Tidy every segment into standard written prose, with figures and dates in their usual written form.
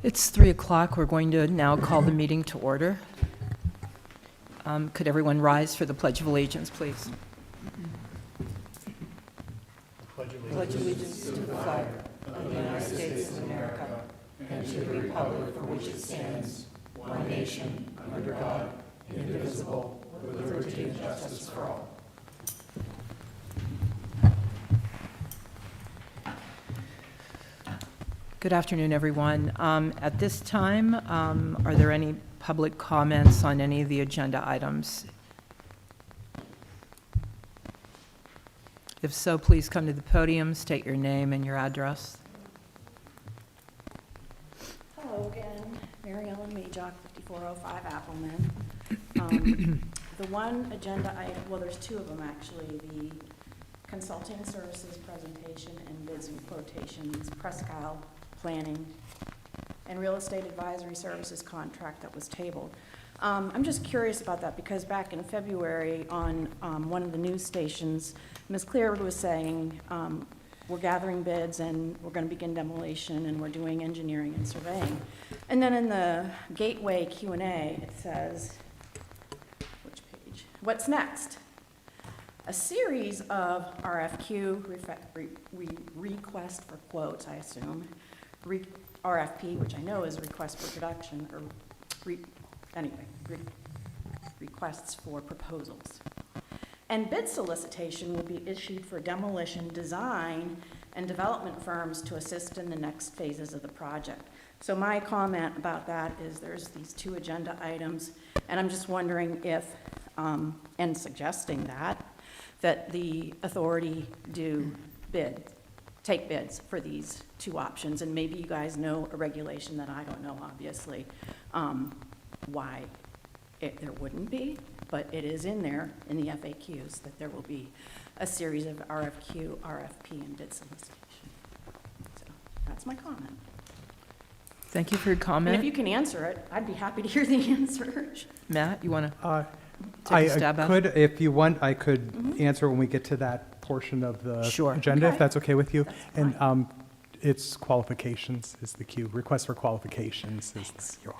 It's 3 o'clock. We're going to now call the meeting to order. Could everyone rise for the Pledge of Allegiance, please? Pledge allegiance to the flag of the United States of America and to the republic for which it stands, one nation, under God, indivisible, with liberty and justice for all. Good afternoon, everyone. At this time, are there any public comments on any of the agenda items? If so, please come to the podium, state your name and your address. Hello again, Mary Ellen Majok, 5405 Appleman. The one agenda item, well, there's two of them actually, the consulting services presentation and bids and quotations, Prescal planning, and real estate advisory services contract that was tabled. I'm just curious about that because back in February on one of the news stations, Ms. Clear was saying we're gathering bids and we're going to begin demolition and we're doing engineering and surveying. And then in the Gateway Q&A, it says, which page? What's next? A series of RFQ, request for quotes, I assume, RFP, which I know is request for production, or requests for proposals. And bid solicitation will be issued for demolition, design, and development firms to assist in the next phases of the project. So my comment about that is there's these two agenda items, and I'm just wondering if, and suggesting that the authority do take bids for these two options, and maybe you guys know a regulation that I don't know, obviously, why there wouldn't be, but it is in there in the FAQs that there will be a series of RFQ, RFP, and bid solicitation. So that's my comment. Thank you for your comment. And if you can answer it, I'd be happy to hear the answer. Matt, you want to take a stab at it? If you want, I could answer when we get to that portion of the agenda, Okay. if that's okay with you. That's And it's qualifications is the cue. Request for qualifications is the cue.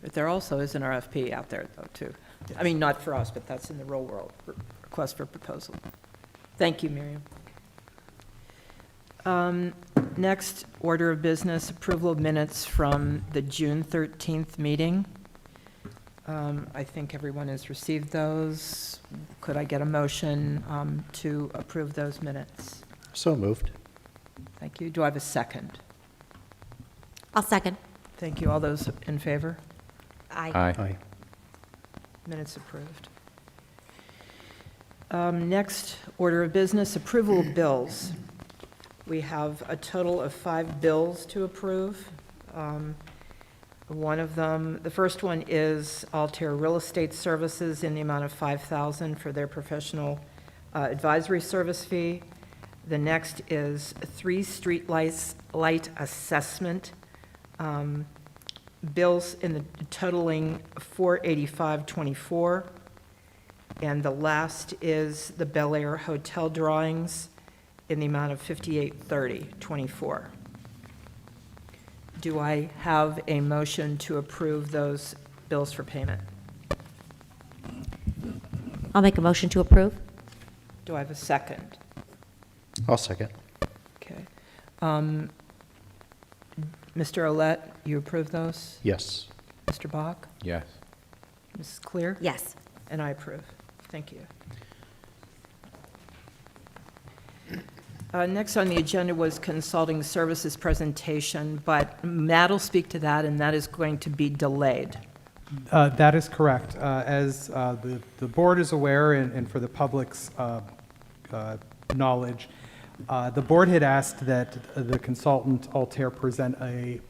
But there also is an RFP out there, though, too. I mean, not for us, but that's in the real world, request for proposal. Thank you, Miriam. Next order of business, approval of minutes from the June 13th meeting. I think everyone has received those. Could I get a motion to approve those minutes? So moved. Thank you. Do I have a second? I'll second. Thank you. All those in favor? Aye. Aye. Minutes approved. Next order of business, approval of bills. We have a total of 5 bills to approve. One of them, the first one is Altair Real Estate Services in the amount of $5,000 for their professional advisory service fee. The next is 3 street light assessment bills in the totaling $485.24. And the last is the Bel Air Hotel drawings in the amount of $5830.24. Do I have a motion to approve those bills for payment? I'll make a motion to approve. Do I have a second? I'll second. Okay. Mr. Olet, you approve those? Yes. Mr. Bach? Yes. Mrs. Clear? Yes. And I approve. Thank you. Next on the agenda was consulting services presentation, but Matt will speak to that, and that is going to be delayed. That is correct. As the board is aware, and for the public's knowledge, the board had asked that the consultant Altair present a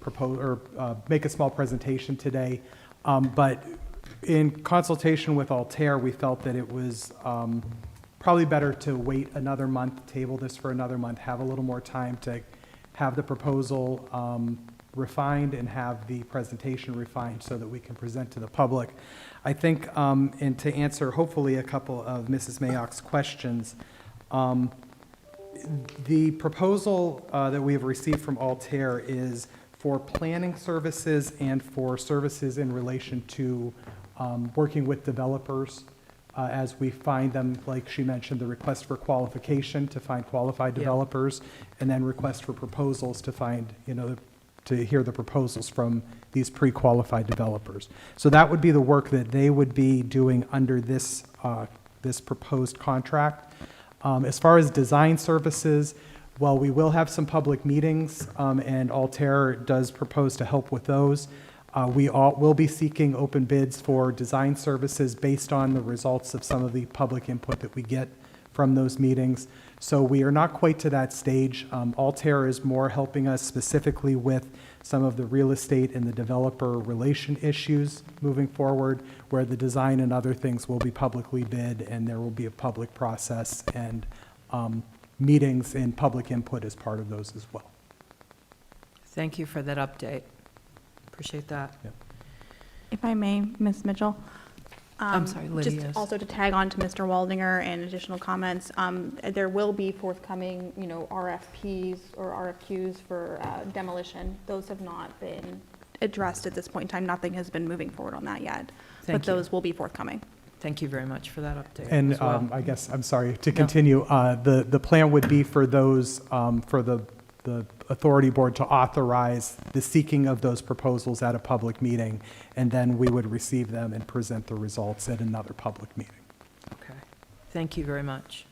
make a small presentation today, but in consultation with Altair, we felt that it was probably better to wait another month, table this for another month, have a little more time to have the proposal refined and have the presentation refined so that we can present to the public. I think, and to answer hopefully a couple of Mrs. Mayok's questions, the proposal that we have received from Altair is for planning services and for services in relation to working with developers as we find them, like she mentioned, the request for qualification to find qualified Yeah. developers, and then request for proposals to find, to hear the proposals from these pre-qualified developers. So that would be the work that they would be doing under this proposed contract. As far as design services, well, we will have some public meetings, and Altair does propose to help with those. We will be seeking open bids for design services based on the results of some of the public input that we get from those meetings. So we are not quite to that stage. Altair is more helping us specifically with some of the real estate and the developer relation issues moving forward, where the design and other things will be publicly bid, and there will be a public process, and meetings and public input as part of those as well. Thank you for that update. Appreciate that. If I may, Ms. Mitchell? I'm sorry, Lydia, yes. Just also to tag on to Mr. Waldinger and additional comments, there will be forthcoming, RFPs or RFQs for demolition. Those have not been addressed at this point in time. Nothing has been moving forward on that yet. Thank But you. those will be forthcoming. Thank you very much for that update And as well. I guess, I'm sorry, to continue, the plan would be for those, for the authority board to authorize the seeking of those proposals at a public meeting, and then we would receive them and present the results at another public meeting. Okay, thank you very much.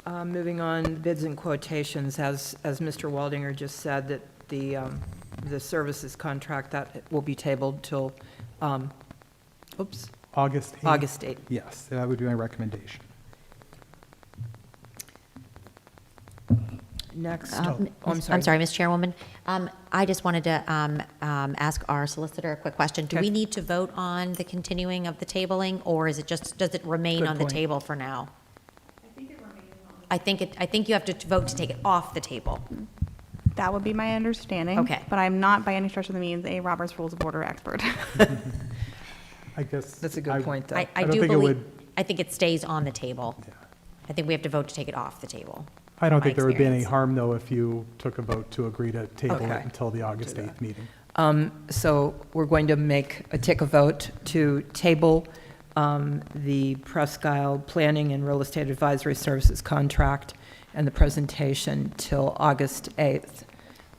Moving on, bids and quotations, as Mr. Waldinger just said, that the services contract, that will be tabled till, August 8th? August 8th. Yes, that would be my recommendation. Next, I'm I'm sorry. sorry, Ms. Chairwoman. I just wanted to ask our solicitor a quick question. Do Okay. we need to vote on the continuing of the tabling, or is it just, does it remain Good on the point. table for now? I think you have to vote to take it off the table. That would be my understanding. Okay. But I'm not by any stretch of the means a Robert's Rules of Order expert. I guess. That's a good point, though. I I don't do think it believe, would- I think it stays on the table. I think we have to vote to take it off the table. I don't my think there would be any experience. harm, though, if you took a vote to agree to table Okay. it until the August Do that. 8th meeting. So we're going to take a vote to table the Presque Isle Planning and Real Estate Advisory Services contract and the presentation till August 8th.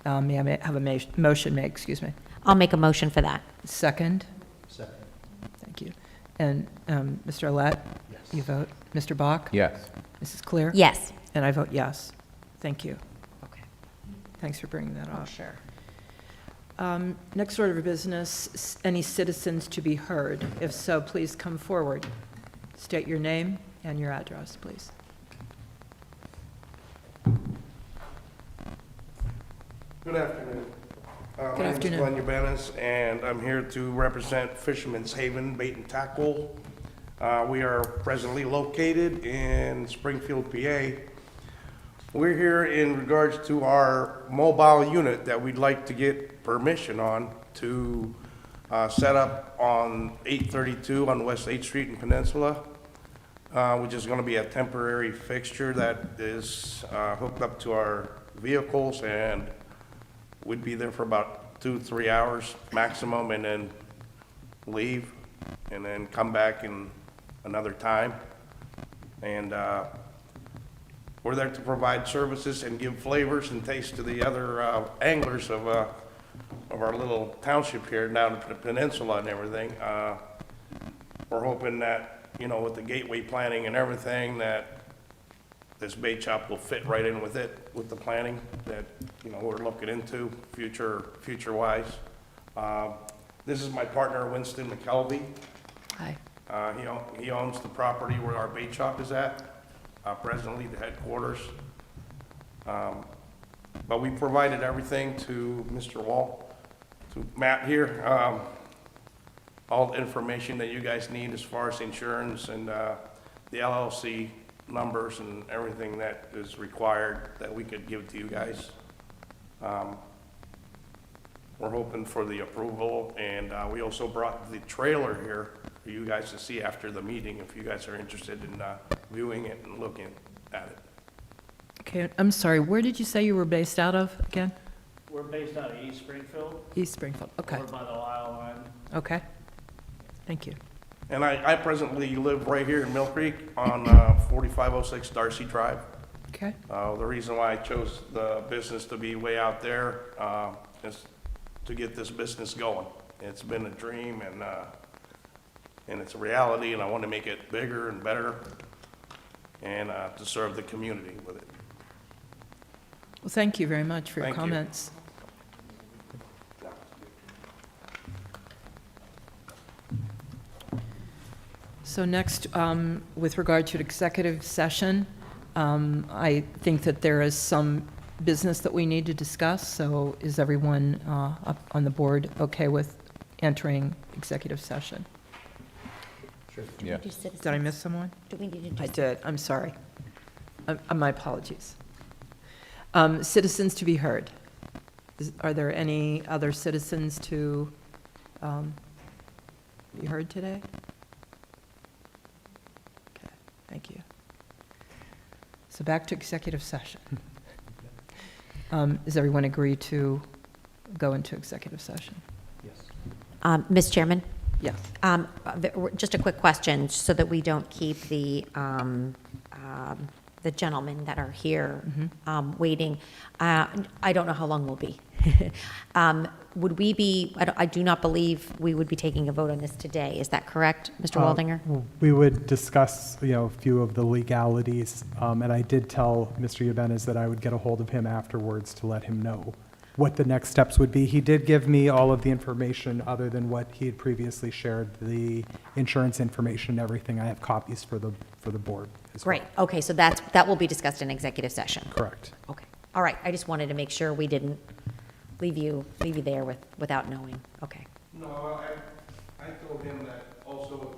May I have a motion made, excuse me? I'll make a motion for that. Second? Second. Thank you. And Mr. Olet? Yes. You vote. Mr. Bach? Yes. Mrs. Clear? Yes. And I vote yes. Thank you. Okay. Thanks for bringing that up. Sure. Next order of business, any citizens to be heard? If so, please come forward. State your name and your address, please. Good afternoon. Good My name is afternoon. Glenn Urbanis, and I'm here to represent Fisherman's Haven Bait and Tackle. We are presently located in Springfield, PA. We're here in regards to our mobile unit that we'd like to get permission on to set up on 832 on West 8th Street in Peninsula, which is going to be a temporary fixture that is hooked up to our vehicles, and we'd be there for about 2-3 hours maximum, and then leave, and then come back in another time. And we're there to provide services and give flavors and taste to the other anglers of our little township here down in the peninsula and everything. We're hoping that, with the gateway planning and everything, that this bait shop will fit right in with it, with the planning that, we're looking into future-wise. This is my partner, Winston McKelvey. Hi. He owns the property where our bait shop is at, presently the headquarters. But we provided everything to Mr. Wall, to Matt here, all the information that you guys need as far as insurance and the LLC numbers and everything that is required that we could give to you guys. We're hoping for the approval, and we also brought the trailer here for you guys to see after the meeting if you guys are interested in viewing it and looking at it. Okay, I'm sorry, where did you say you were based out of again? We're based out of East Springfield. East Springfield, okay, Over by the Lyle line. okay. Thank you. And I presently live right here in Millcreek on 4506 Darcy Drive. Okay, The reason why I chose the business to be way out there is to get this business going. It's been a dream and it's a reality, and I want to make it bigger and better and to serve the community with it. well, thank you very much for your Thank you. comments. So next, with regard to executive session, I think that there is some business that we need to discuss, so is everyone up on the board okay with entering executive session? Do we do citizens? Did I miss someone? Do we need to I do? did, I'm sorry. My apologies. Citizens to be heard. Are there any other citizens to be heard today? Okay, thank you. So back to executive session. Does everyone agree to go into executive session? Ms. Chairman? Yes. Just a quick question, so that we don't keep the gentlemen that are here waiting. I don't know how long we'll be. Would we be, I do not believe we would be taking a vote on this today. Is that correct, Mr. Waldinger? We would discuss, a few of the legalities, and I did tell Mr. Yabenes that I would get a hold of him afterwards to let him know what the next steps would be. He did give me all of the information other than what he had previously shared, the insurance information and everything. I have copies for the board as well. Great, okay, so that will be discussed in executive session. Correct. Okay, all right, I just wanted to make sure we didn't leave you there without knowing. Okay, No, I told him that also with,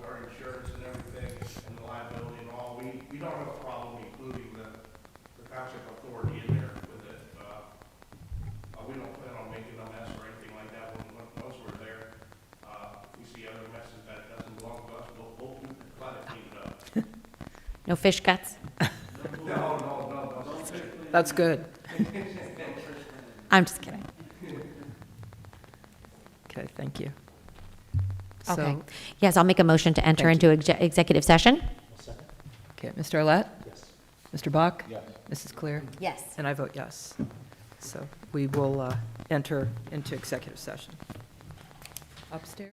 our insurance and everything and the liability and all, we don't have a problem including the township authority in there with it. We don't plan on making a mess or anything like that once we're there. We see other messes that doesn't belong to us, we'll try to clean it up. no fish guts? No. That's good. I'm just kidding. Okay, thank you. Okay, So, yes, I'll make a motion to enter Thank into executive session. okay, Mr. Arlett? Yes. Mr. Bach? Yes. Mrs. Clear? Yes. And I vote yes. So we will enter into executive session. Upstairs?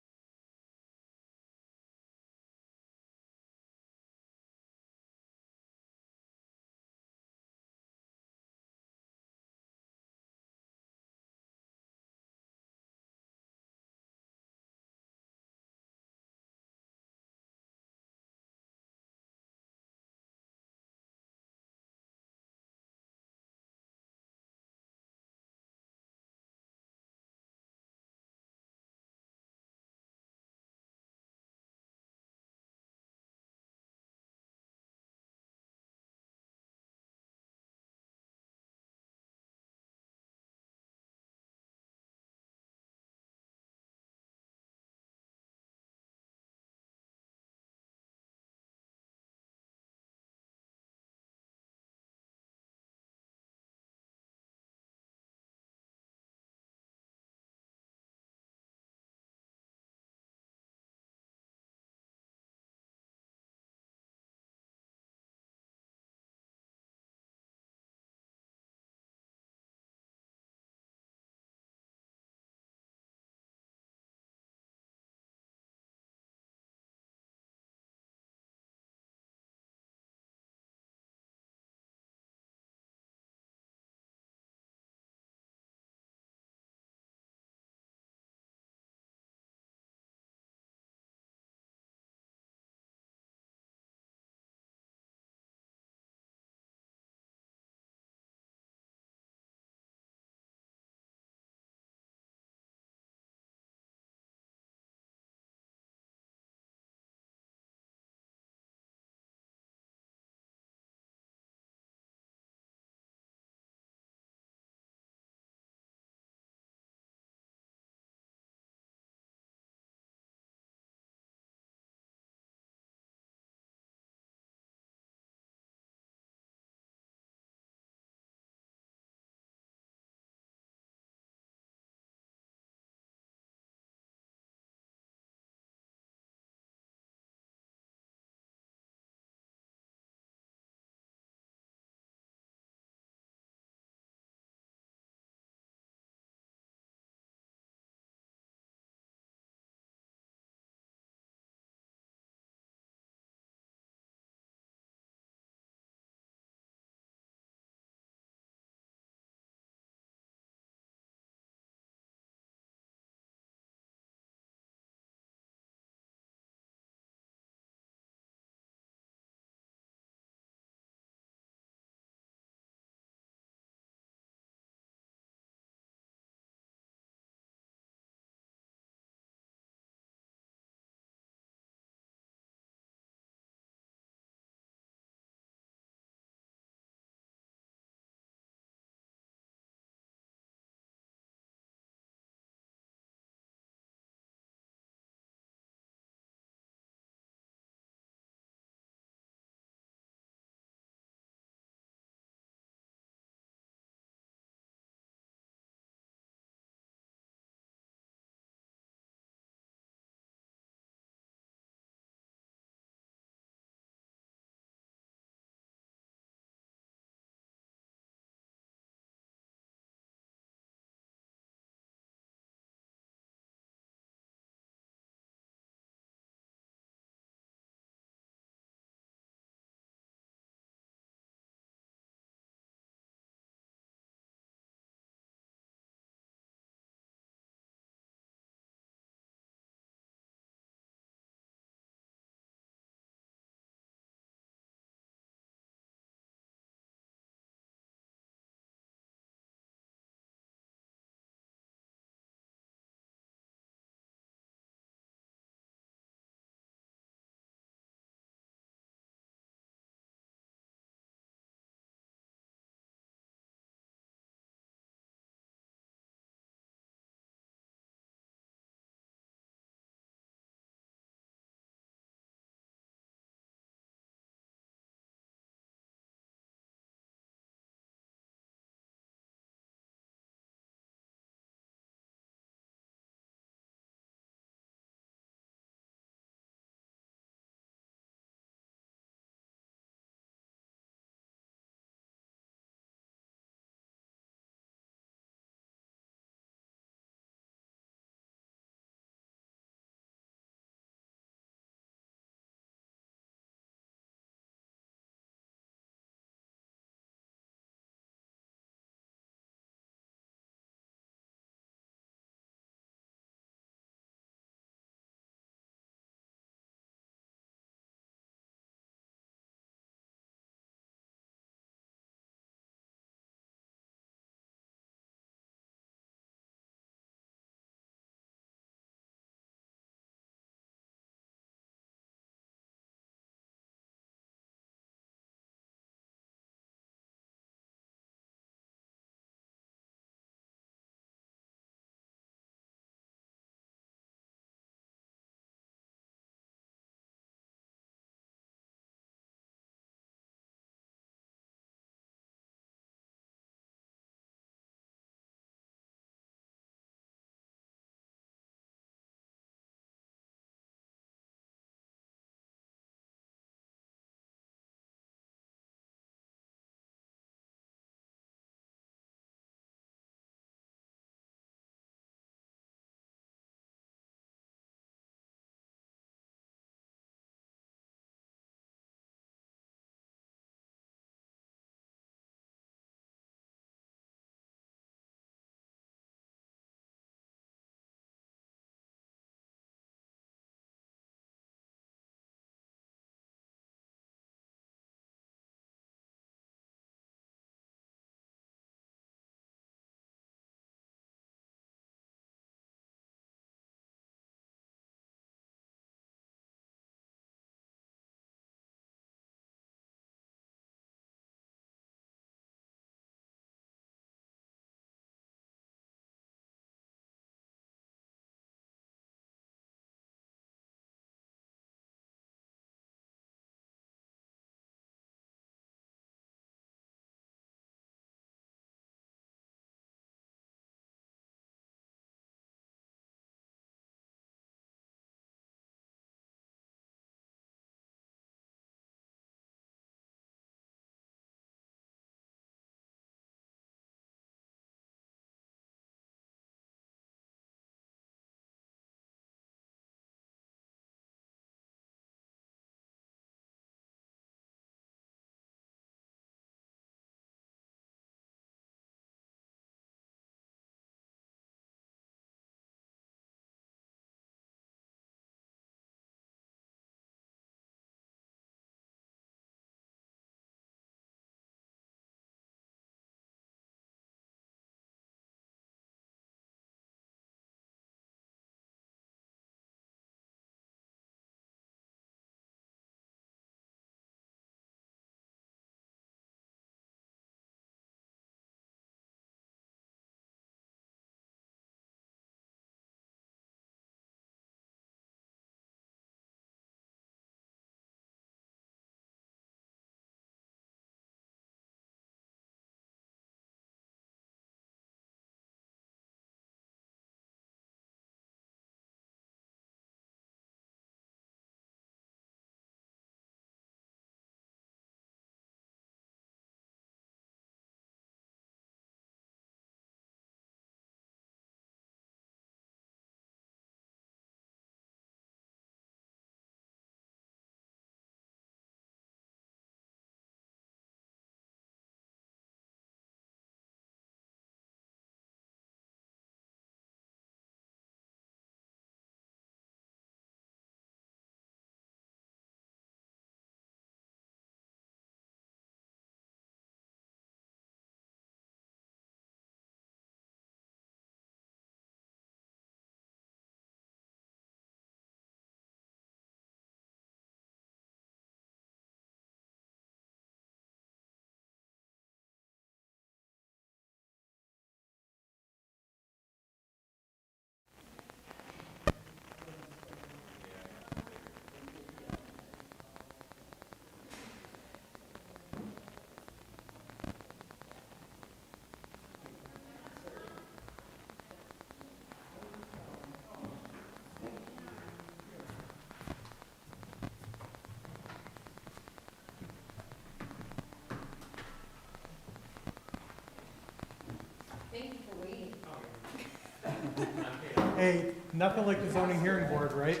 Hey, nothing like the zoning hearing board, right?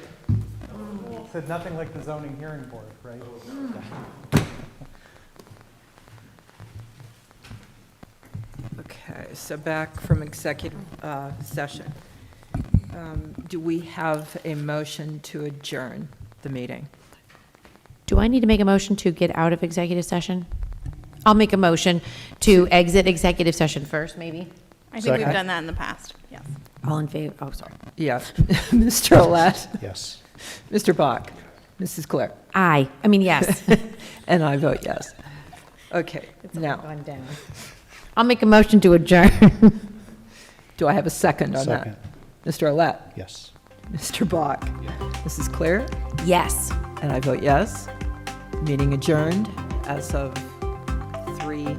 Said nothing like the zoning hearing board, right? Okay, so back from executive session. Do we have a motion to adjourn the meeting? Do I need to make a motion to get out of executive session? I'll make a motion to exit executive session first, maybe. I think we've Second. done that in the past, yes. All in favor? Oh, sorry. Yes. Mr. Olet, Yes. Mr. Bach, Mrs. Claire, Aye. I mean, yes. and I vote yes. Okay, now, Gone down. I'll make a motion to adjourn. do I have a second on Second. that? Mr. Olet, Yes. Mr. Bach, Mrs. Claire, Yes. and I vote yes. Meeting adjourned as of 3:20.